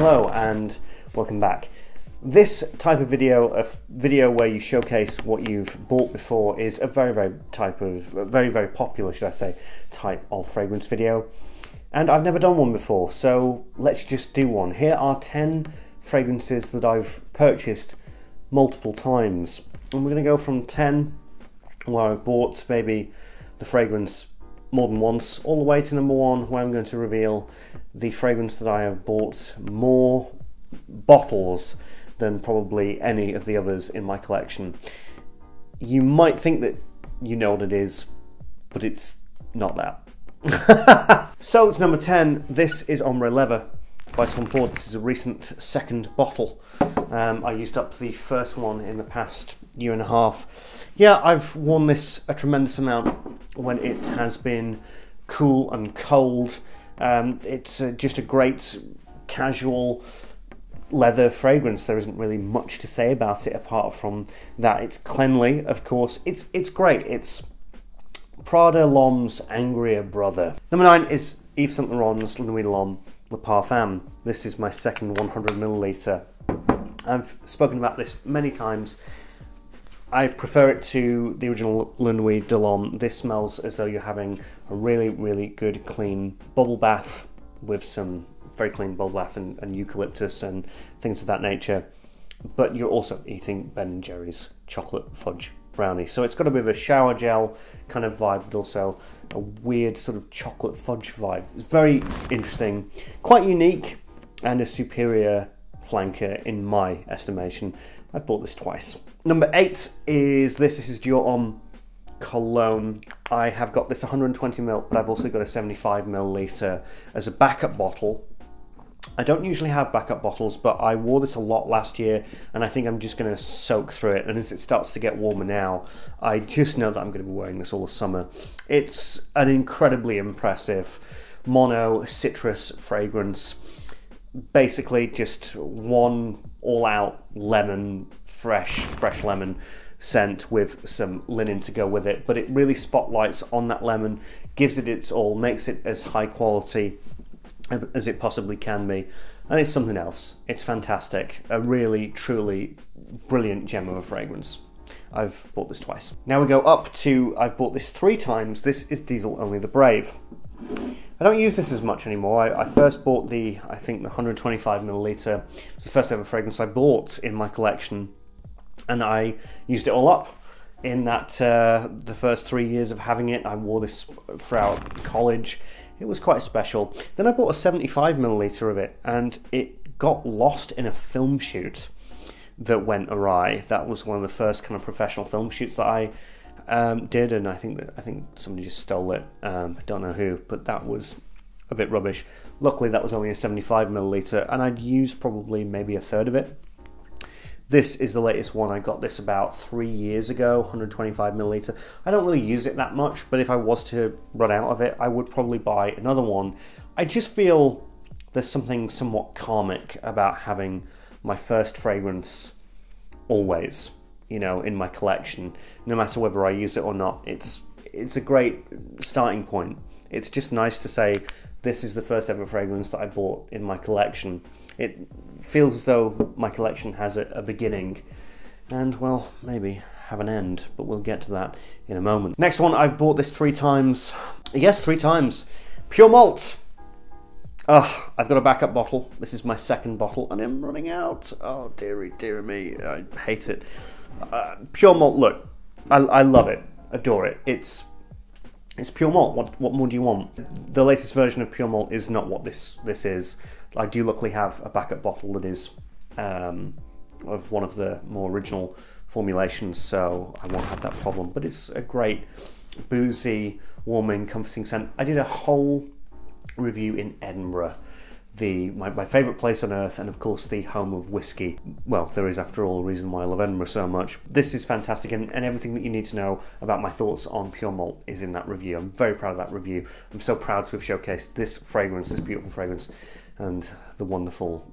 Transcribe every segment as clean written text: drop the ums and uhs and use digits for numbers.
Hello and welcome back. This type of video, where you showcase what you've bought before, is a very popular, should I say, type of fragrance video. And I've never done one before, so let's just do one. Here are 10 fragrances that I've purchased multiple times. And we're going to go from 10, where I've bought maybe the fragrance more than once, all the way to number 1, where I'm going to reveal the fragrance that I have bought more bottles than probably any of the others in my collection. You might think that you know what it is, but it's not that. So it's number 10. This is Ombre Leather by Tom Ford. This is a recent second bottle. I used up the first one in the past year and a half. Yeah, I've worn this a tremendous amount when it has been cool and cold. It's just a great casual leather fragrance. There isn't really much to say about it apart from that it's cleanly, of course. It's great. It's Prada L'Homme's angrier brother. Number 9 is Yves Saint Laurent's NUIT Le Parfum. This is my second 100ml. I've spoken about this many times. I prefer it to the original Le Nuit de l'Homme. This smells as though you're having a really good clean bubble bath with some very clean bubble bath and eucalyptus and things of that nature. But you're also eating Ben & Jerry's chocolate fudge brownie. So it's got a bit of a shower gel kind of vibe, but also a weird sort of chocolate fudge vibe. It's very interesting, quite unique, and a superior flanker in my estimation. I've bought this twice. Number 8 is this. This is DIOR Homme Cologne. I have got this 120ml, but I've also got a 75ml as a backup bottle. I don't usually have backup bottles, but I wore this a lot last year, and I think I'm just going to soak through it. And as it starts to get warmer now, I just know that I'm going to be wearing this all summer. It's an incredibly impressive mono citrus fragrance. Basically just one all-out lemon, fresh lemon scent with some linen to go with it, but it really spotlights on that lemon, gives it its all, makes it as high quality as it possibly can be, and it's something else. It's fantastic. A really, truly brilliant gem of a fragrance. I've bought this twice. Now we go up to, I've bought this 3 times. This is Diesel Only the Brave. I don't use this as much anymore. I first bought I think the 125ml. It's the first ever fragrance I bought in my collection, and I used it all up in that the first 3 years of having it. I wore this throughout college. It was quite special. Then I bought a 75ml of it, and it got lost in a film shoot that went awry. That was one of the first kind of professional film shoots that I did, and I think somebody just stole it. Don't know who, but that was a bit rubbish. Luckily that was only a 75ml, and I'd used probably maybe a third of it. This is the latest one. I got this about 3 years ago, 125ml. I don't really use it that much, but if I was to run out of it, I would probably buy another one. I just feel there's something somewhat karmic about having my first fragrance always, you know, in my collection, no matter whether I use it or not. It's a great starting point. It's just nice to say this is the first ever fragrance that I bought in my collection. It feels as though my collection has a beginning and, well, maybe have an end, but we'll get to that in a moment. Next one, I've bought this 3 times. Yes, 3 times. Pure Malt. Oh, I've got a backup bottle. This is my second bottle and I'm running out. Oh, dearie me, I hate it. Pure Malt, look, I love it, adore it. It's Pure Malt. What more do you want? The latest version of Pure Malt is not what this is. I do luckily have a backup bottle that is of one of the more original formulations, so I won't have that problem. But it's a great boozy, warming, comforting scent. I did a whole review in Edinburgh, my favourite place on earth, and of course the home of whiskey. Well, there is, after all, a reason why I love Edinburgh so much. This is fantastic, and everything that you need to know about my thoughts on Pure Malt is in that review. I'm very proud of that review. I'm so proud to have showcased this fragrance, this beautiful fragrance, and the wonderful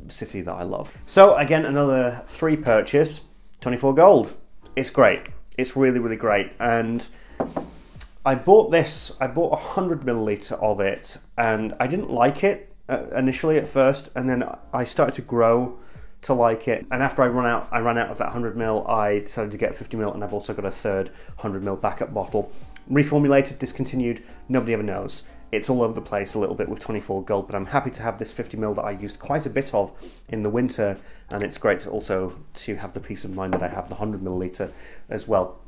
city that I love. So again, another 3 purchase, 24 gold. It's great. It's really great, and I bought 100ml of it, and I didn't like it initially at first, and then I started to grow to like it. And after I ran out of that 100ml, I decided to get 50ml, and I've also got a third 100ml backup bottle. Reformulated, discontinued, nobody ever knows. It's all over the place a little bit with 24 Gold, but I'm happy to have this 50ml that I used quite a bit of in the winter, and it's great also to have the peace of mind that I have the 100ml as well.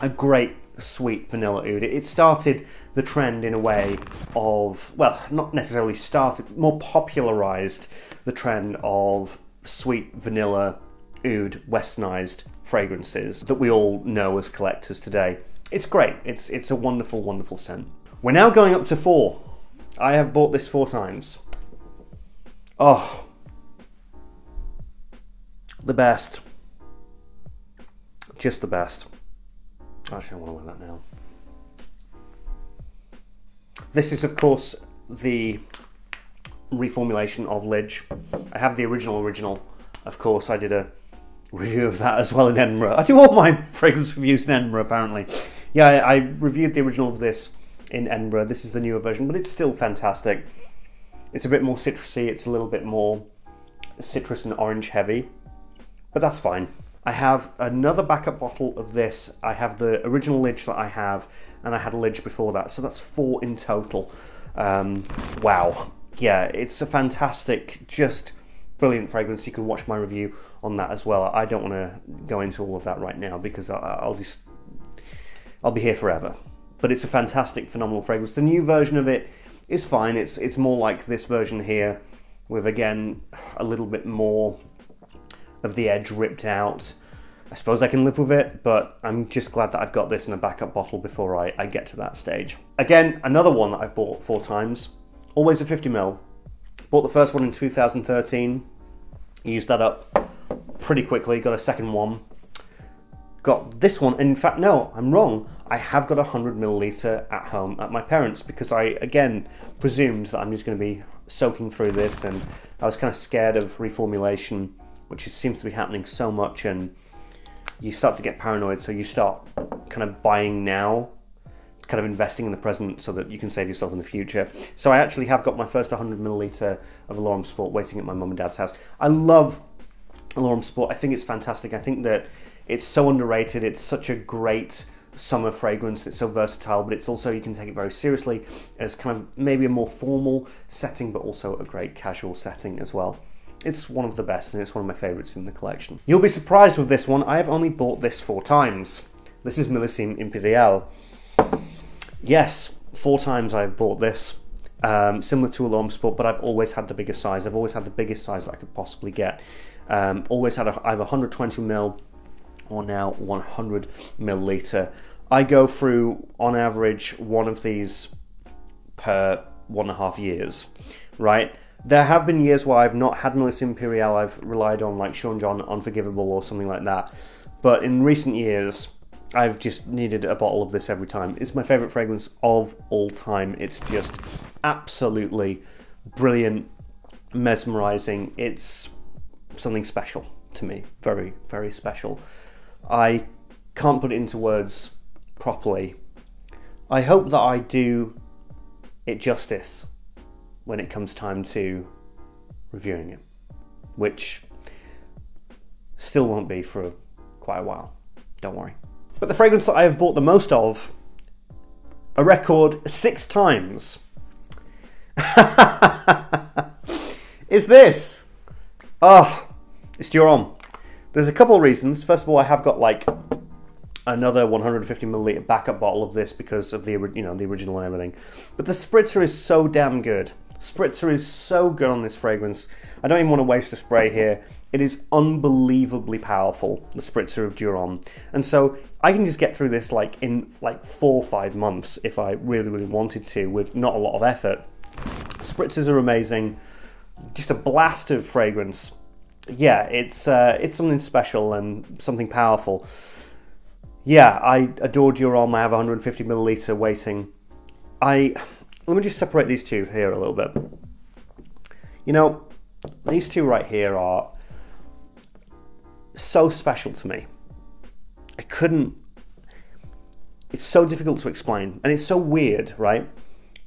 A great sweet vanilla oud. It started the trend in a way of, well, not necessarily started, more popularized the trend of sweet vanilla oud westernized fragrances that we all know as collectors today. It's great. It's a wonderful, wonderful scent. We're now going up to 4. I have bought this 4 times. Oh, the best. Just the best. Actually, I want to wear that now. This is, of course, the reformulation of Lidge. I have the original. Of course, I did a review of that as well in Edinburgh. I do all my fragrance reviews in Edinburgh, apparently. Yeah, I reviewed the original of this in Edinburgh. This is the newer version, but it's still fantastic. It's a bit more citrusy. It's a little bit more citrus and orange heavy, but that's fine. I have another backup bottle of this. I have the original Lidge that I have, and I had a Lidge before that, so that's 4 in total. Wow. Yeah, it's a fantastic, just brilliant fragrance. You can watch my review on that as well. I don't want to go into all of that right now because I'll be here forever. But it's a fantastic, phenomenal fragrance. The new version of it is fine. It's more like this version here, with again a little bit more of the edge ripped out. I suppose I can live with it, but I'm just glad that I've got this in a backup bottle before I get to that stage. Again, another one that I've bought 4 times. Always a 50ml. Bought the first one in 2013. Used that up pretty quickly. Got a second one. Got this one. In fact, no, I'm wrong. I have got a 100ml at home at my parents' because I, again, presumed that I'm just going to be soaking through this, and I was kind of scared of reformulation, which seems to be happening so much, and you start to get paranoid, so you start kind of buying now, kind of investing in the present so that you can save yourself in the future. So I actually have got my first 100ml of LAURENT Sport waiting at my mum and dad's house. I love LAURENT Sport. I think it's fantastic. I think that it's so underrated. It's such a great summer fragrance. It's so versatile, but it's also, you can take it very seriously as kind of maybe a more formal setting, but also a great casual setting as well. It's one of the best, and it's one of my favourites in the collection. You'll be surprised with this one. I have only bought this 4 times. This is MILLESIME IMPERIAL. Yes, 4 times I've bought this. Similar to a LAURENT Sport, but I've always had the biggest size. I've always had the biggest size that I could possibly get. Always had I have 120ml or now 100ml. I go through, on average, one of these per 1.5 years, right? There have been years where I've not had MILLESIME IMPERIAL. I've relied on like Sean John Unforgivable or something like that. But in recent years, I've just needed a bottle of this every time. It's my favourite fragrance of all time. It's just absolutely brilliant, mesmerising. It's something special to me. Very, very special. I can't put it into words properly. I hope that I do it justice when it comes time to reviewing it, which still won't be for quite a while, don't worry. But the fragrance that I have bought the most of, a record 6 times, is this. Oh, it's DIOR Homme. There's a couple of reasons. First of all, I have got like another 150ml backup bottle of this because of the, the original and everything. But the spritzer is so damn good. Spritzer is so good on this fragrance. I don't even want to waste a spray here. It is unbelievably powerful, the spritzer of DIOR Homme. And so I can just get through this like in 4 or 5 months if I really, really wanted to, with not a lot of effort. Spritzers are amazing. Just a blast of fragrance. Yeah, it's something special and something powerful. Yeah, I adore DIOR Homme. I have 150ml waiting. Let me just separate these two here a little bit. You know, these two right here are so special to me. It's so difficult to explain, and it's so weird, right?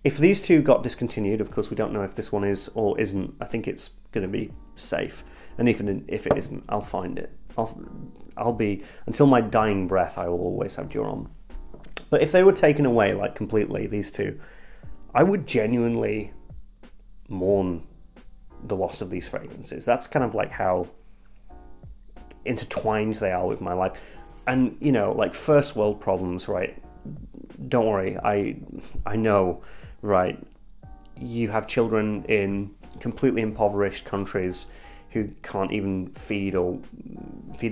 If these two got discontinued, of course we don't know if this one is or isn't, I think it's going to be safe. And even if it isn't, I'll find it. I'll be, until my dying breath, I will always have DIOR HOMME. But if they were taken away, like completely, these two, I would genuinely mourn the loss of these fragrances. That's kind of like how intertwined they are with my life. And, you know, like first world problems, right? Don't worry, I know, right? You have children in completely impoverished countries who can't even feed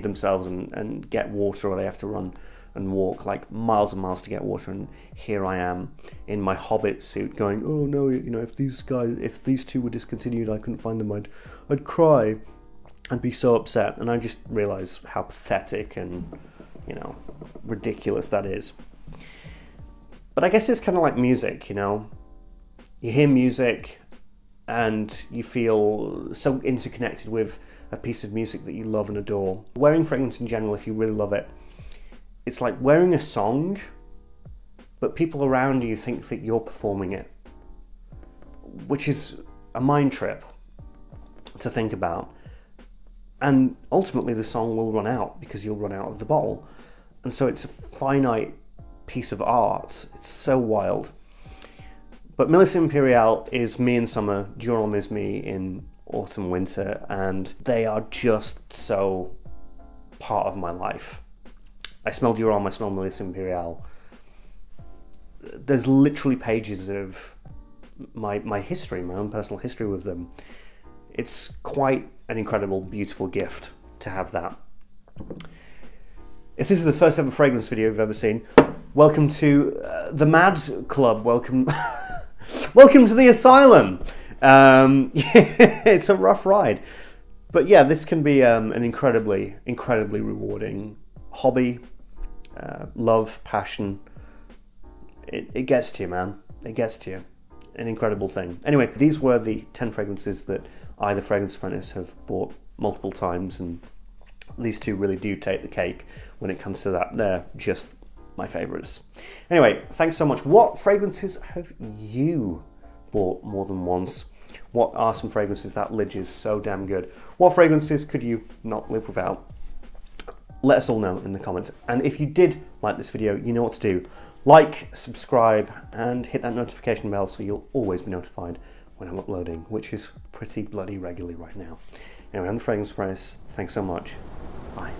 themselves and get water, or they have to run and walk like miles and miles to get water. And here I am in my Hobbit suit going, oh no, you know, if these two were discontinued, I couldn't find them, I'd cry. I'd be so upset. And I just realize how pathetic and, you know, ridiculous that is. But I guess it's kind of like music, you know. You hear music and you feel so interconnected with a piece of music that you love and adore. Wearing fragrance in general, if you really love it, it's like wearing a song, but people around you think that you're performing it, which is a mind trip to think about. And ultimately the song will run out because you'll run out of the bottle. And so it's a finite piece of art. It's so wild. But Millesime Imperial is me in summer, DIOR HOMME is me in autumn, winter, and they are just so part of my life. I smell DIOR HOMME, I smell Millesime Imperial. There's literally pages of my history, my own personal history with them. It's quite an incredible, beautiful gift to have that. If this is the first ever fragrance video you've ever seen, welcome to the Mad Club. Welcome, welcome to the asylum. It's a rough ride, but yeah, this can be an incredibly rewarding hobby. Love, passion. It gets to you, man. It gets to you. An incredible thing. Anyway, these were the 10 fragrances that I, the Fragrance Apprentice, have bought multiple times, and these two really do take the cake when it comes to that. They're just my favourites. Anyway, thanks so much. What fragrances have you bought more than once? What are some fragrances that Lidge is so damn good? What fragrances could you not live without? Let us all know in the comments. And if you did like this video, you know what to do. Like, subscribe, and hit that notification bell so you'll always be notified when I'm uploading, which is pretty bloody regularly right now. Anyway, I'm the Fragrance Apprentice. Thanks so much. Bye.